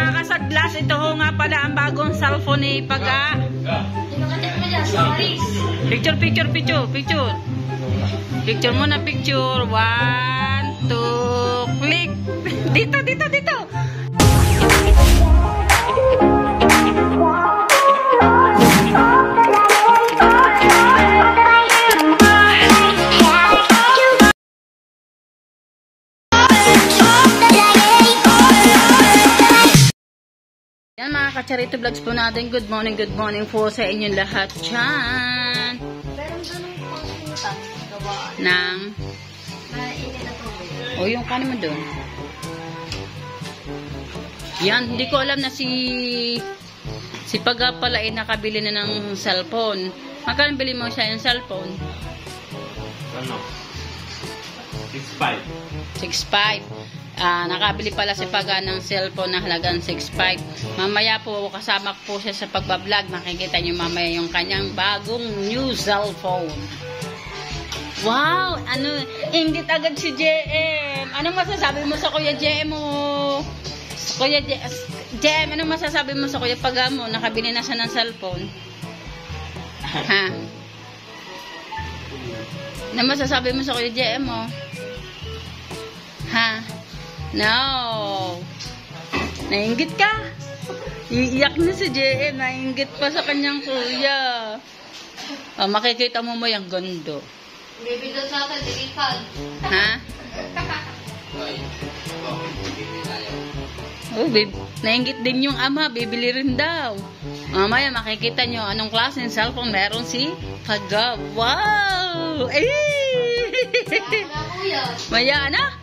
mga kasadlas, ito ho nga pala ang bagong cellphone ni Paga. Picture, picture, picture, picture. Picture muna, picture. 1, 2, click. Dito, dito, dito. Yan mga ka-Charito Vlogs po natin. Good morning po sa inyong lahat dyan. Nang o yung kanin mo doon. Yan, hindi ko alam na si Paga pala ay nakabili na ng cellphone. Magkano bili mo siya yung cellphone? Ano? 6.5. 6.5. Nakabili pala si Paga ng cellphone na halagang 6.5. Mamaya po kasama po siya sa pagbablog. Makikita niyo mamaya yung kanyang bagong new cellphone. Wow! Ingit agad si JM. Anong masasabi mo sa Kuya JM mo? Kuya JM, anong masasabi mo sa Kuya Paga mo? Nakabili na siya ng cellphone. Ha? Anong masasabi mo sa Kuya JM mo? Ha? No. Nainggit ka? Iiyak na si JM. Nainggit pa sa kanyang kuya. Makikita mo mo yung gondo. Bibili sa akin, dilikan. Ha? Oh, nainggit din yung ama. Bibili rin daw. Mamaya makikita nyo anong klase ng cellphone meron si Paga. Wow! Eh! Maya na?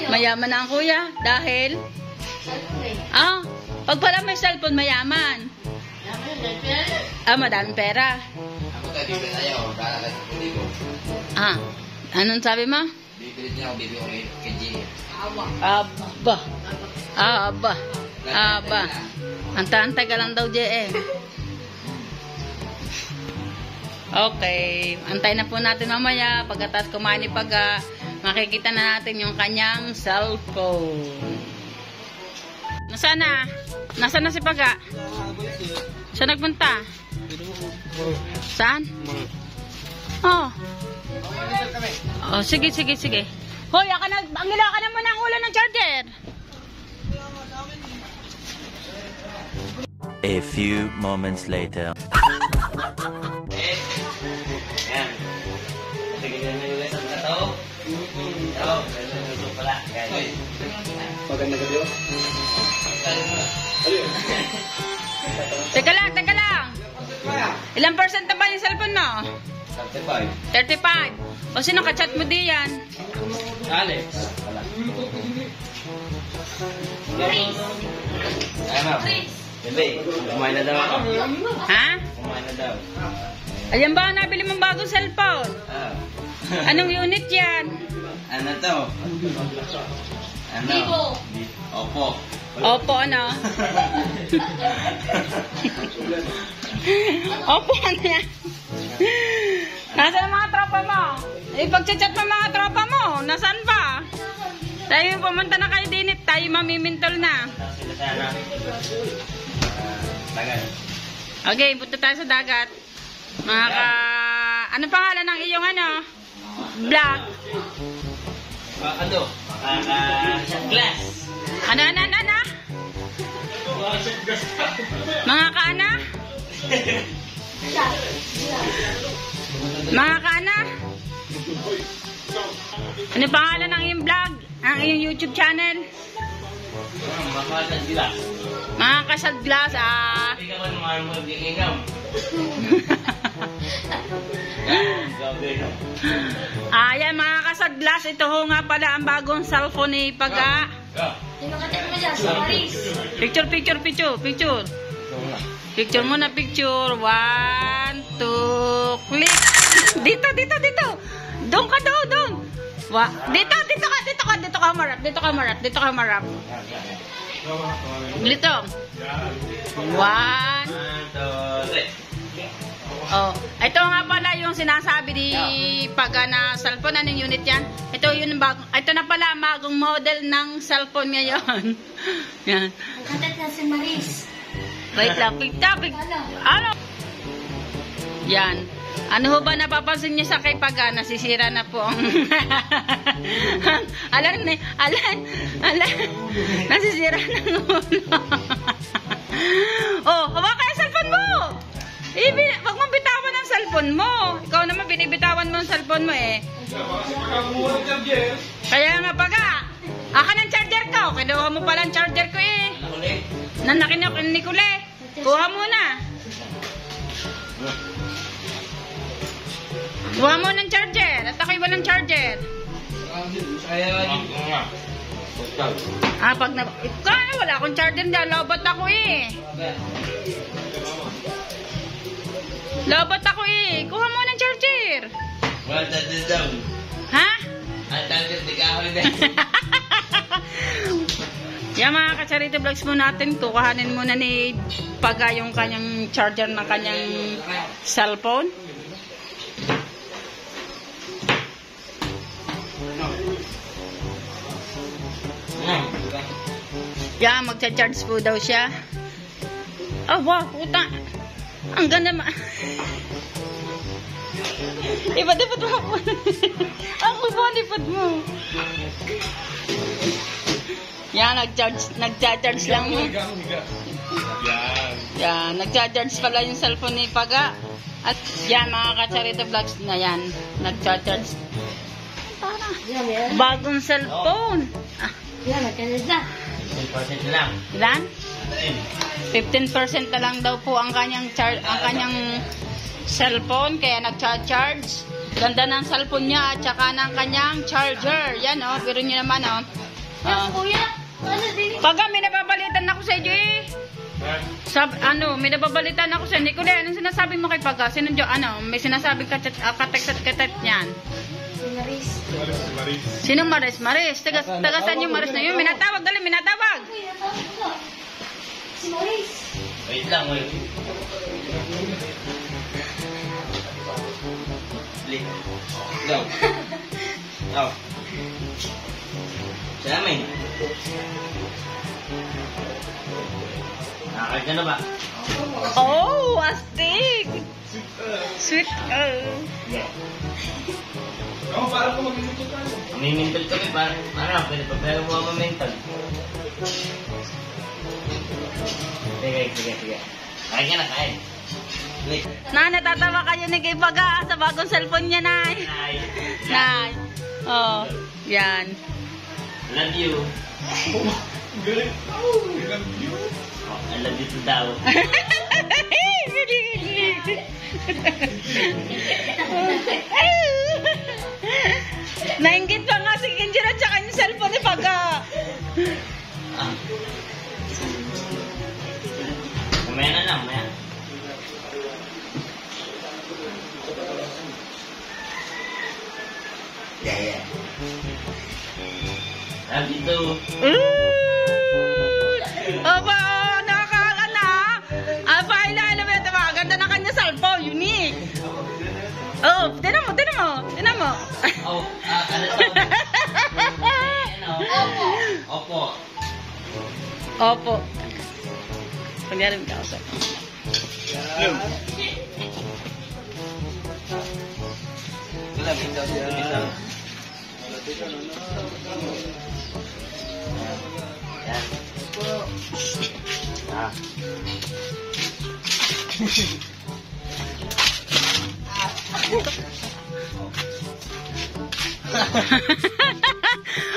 Mayaman na ang kuya. Dahil? Pag pala may cellphone, mayaman. Madaming pera. Anong sabi mo? Bibili niya ako, bibili ko kay G. Aba. Anta-anta ka lang daw, JM. Okay. Antay na po natin mamaya. Pagkatapos kumain ni Paga, makikita na natin yung kanyang cellphone. Nasaan na? Nasaan na si Paga? Saan nagpunta? Saan? Oh, sige. Hoy, angila ka na muna ang ulo ng charger. A few moments later. Yan. Sige na yung lesson na to. Pala. Maganda ka diyo? Teka lang. Ilang percent na ba yung cellphone mo? 35. O sino ka-chat mo diyan? Alex. Ano? Bebe, kumain na daw ako. Ha? Kumain na daw. Ayan ba, nabili mong bagong cellphone? Anong unit yan? Ano to? Ano? Opo. Opo, ano? Opo, ano yan? Nasaan ang mga tropa mo? Pag-chat mo mga tropa mo, nasaan pa? Tayo pumunta na kayo dinit, tayo mamimintol na. Dagat. Okay, punta tayo sa dagat. Ano pangalan ng iyong vlog? Glass. Ano? Mga kaana? Ano pangalan ng iyong vlog? Ang iyong YouTube channel? Mga kasadglas, Hindi ka ba naman mag-iingam? Ayan mga kasadglas, ito ho nga pala ang bagong cellphone ni Paga. Picture. Picture muna, picture. 1, 2, click. Dito. Doon ka. Dito ka marap. Dito. 1, 2, 3. Oh, ito nga pala yung sinasabi ni Paga na cellphone. Anong unit yan? Ito na pala bagong model ng cellphone ngayon. Yan. Katat na si Maris. Wait lang. Ano? Yan. Ano ho ba napapansin niyo sa kay Paga? Nasisira na po ang... alam. Nasisira na ng ulo. Oh, hawa ka yung cellphone mo! Wag mong bitawan ang cellphone mo. Ikaw naman binibitawan mo ang cellphone mo eh. Kaya nga Paga, akin ang charger ko. Kinuha mo pala ang charger ko eh. Nanakin ako ni Kule. Kuha mo na. Kuha mo ng charger. At ako'y walang charger. Pag na... Kaya wala akong charger dyan. Lobot ako eh. Lobot ako eh. Kuha mo ng charger. Wala charger daw. Ha? Ang charger, di kahoy na. Yan mga ka-Charity Vlogs mo natin. Kuhanin muna ni Paga yung kanyang charger ng kanyang cellphone. Yan, magcha-charge po daw siya. Oh, wow, puta. Ang ganda ma... Ipad-ipad mo po. Ang ipad mo. Yan, nag-charge lang mo. Yan, nag-charge pala yung cellphone ni Paga. At yan, mga ka-Charity Vlogs na yan. Nag-charge. Bagong cellphone. Yan, magkano na. 10% lang. Ilan? 15% na lang daw po ang kanyang cellphone, kaya nag-charge. Ganda ng cellphone niya at saka ng kanyang charger. Yan oh, pero nyo naman oh. Kuya, ano din? Paga, may nababalitan ako sa iyo eh. May nababalitan ako sa Nicole. Anong sinasabi mo kay Paga? May sinasabi katek-katek niyan. Si Maris. Sino Maris? Maris. Taga saan yung Maris na yun? Minatawag, dali, minatawag. Kuya, tawag ko. Si Maris. Wait lang, wait. Go. Go. Sa amin. Nakakad ka na ba? Oh, astig. Sweet. May-mental kami, parang pinapapera mo ako mental. Sige. Kain ka na, kain. Na, natatawa kayo ni kay Paga sa bagong cellphone niya, Nay. Nay. Oh, yan. Love you. I love you too daw. Nainggit pa nga si Kinjir at saka yung cellphone ni Paga. Mamaya na lang, mamaya. Yeah. Love you too. Opa, nakakaka na. Ilala mo ito, ganda na kanya cellphone, unique. Oh, tinan mo. Oh, ano to? Opo. Kunyari mo kausap.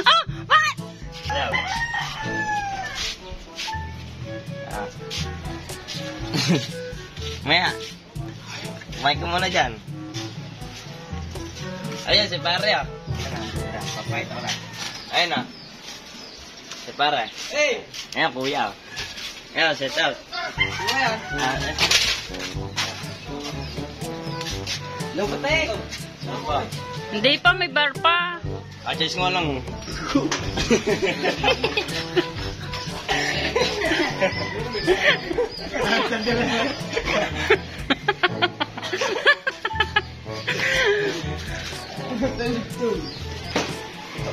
Oh, bakit? Maya, kumain ka muna dyan. Ayan, si pare ah. Ayan, papakita ko na. Ayan ah. Si pare. Hey! Ayan, kuya. Ayan, set out. Ayan. Lupatay! Apa? Hindi pa, may bar pa. Adjust mo lang.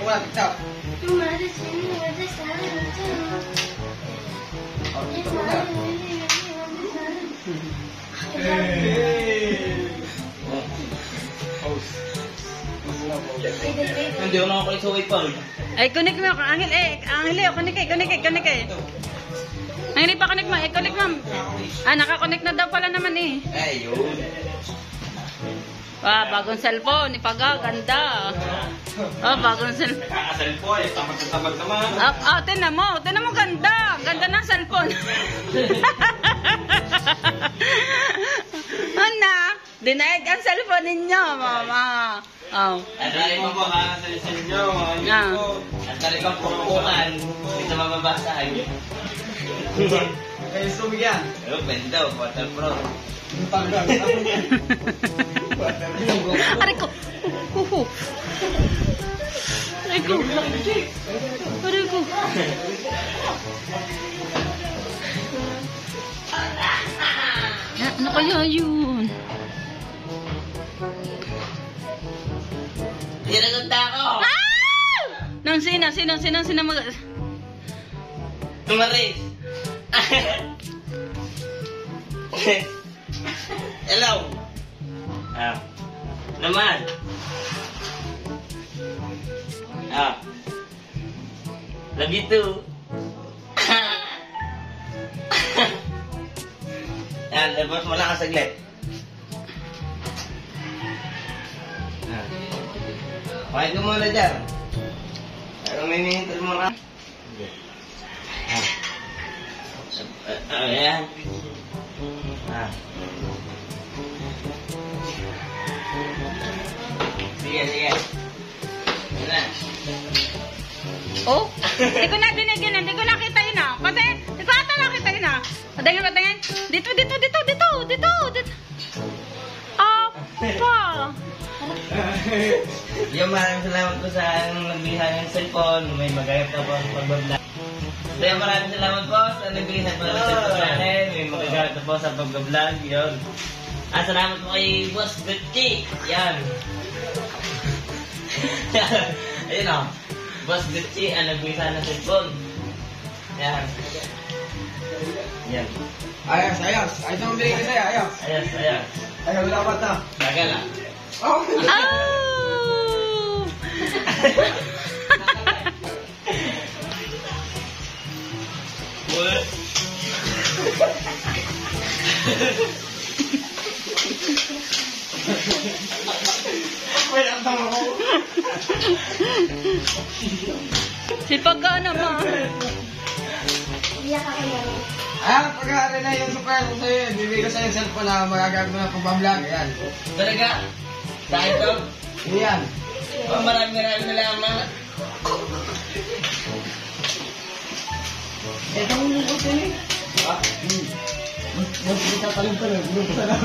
Tumaris, tumaris, Hindi ako nakakulit sa Waypal. Ay, connect mo. Angel, connect eh. Ay, hindi pa connect mo. Connect mo. Ah, nakakonect na daw pala naman eh. Ay, yun. Ah, bagong cellphone. Ipagaganda. Oh, bagong cellphone. Nakakasal po eh. Tamad naman. Tinan mo. Tinan mo, ganda. Ganda ng cellphone. Ana, dinaig ang cellphone ninyo, mama. Oh. Ang dali mo po kakasal sa inyo. Ah. Ang dali kang pukukan. Hindi na mababasahan. Kayo sumigyan. Pero pwede daw. Waterproof. Aray ko. Aray ko. Aray ko. Ano kaya yun? Tinaganda ako. Ah! Nang sina mag... Tumaris. Hello. Ah. Naman. Ah. Love you too. Yan, labas mo lang saglit. Ah. Pakit ko muna dyan. Parang ninihintay mo na. Ayan. Ah. Sige. Yan na. Oh, hindi ko na dinigin, hindi ko nakita yun ah. Kasi, hindi ko ata nakita yun ah. Patingin. Dito. Apa? Yung maraming salamat po sa nagbilihan ng cellphone. May magayap na po ang pag-vlog. Kaya maraming salamat po sa nagbilihan po ng cellphone natin. May magagayap na po sa pag-vlog. Yun. Salamat po kay Boss Gucci. Yan. Ayun o. Boss Gucci ang nagbilihan ng cellphone. Yan. Yan. Ayos. Ayos ang bili ko sa'yo, ayos. Ayos. Ayaw dapat na. Tagal ah. Oh! Oh! What? Wala ang tama ko. Si Pagana ma. Iyak ako yan. Pag-aaral na yung super ko sa'yo, bibigay ko sa'yo yung cellphone na magagamit mo na pag-vlog. Ayan. Talaga? Dahil to? Ayan. Oh, maraming salamat. Ito ang ulo ko sa'yo. Mas kita pa rin pa rin. Ulo ko sa lang.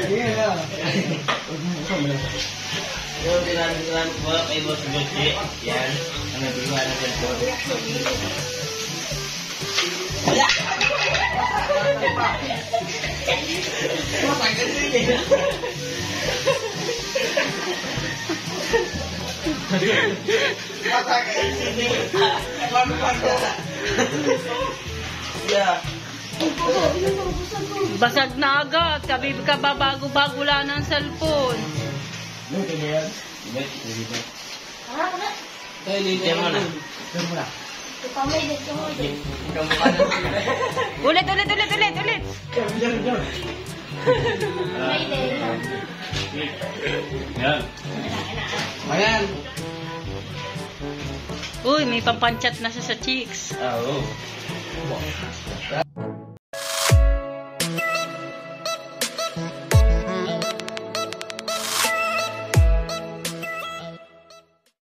Ayan na. So, salamat po kay Boss Gucci. Yan. Ang nagbigawa ng cellphone. Yeah. Basag na agad. Kababago-bago lang ng cellphone. Diyan mo na. Ipamay dito mo din. Ulit. May day. Yan. Ayan. Uy, may pampanchat na siya sa cheeks. Oo.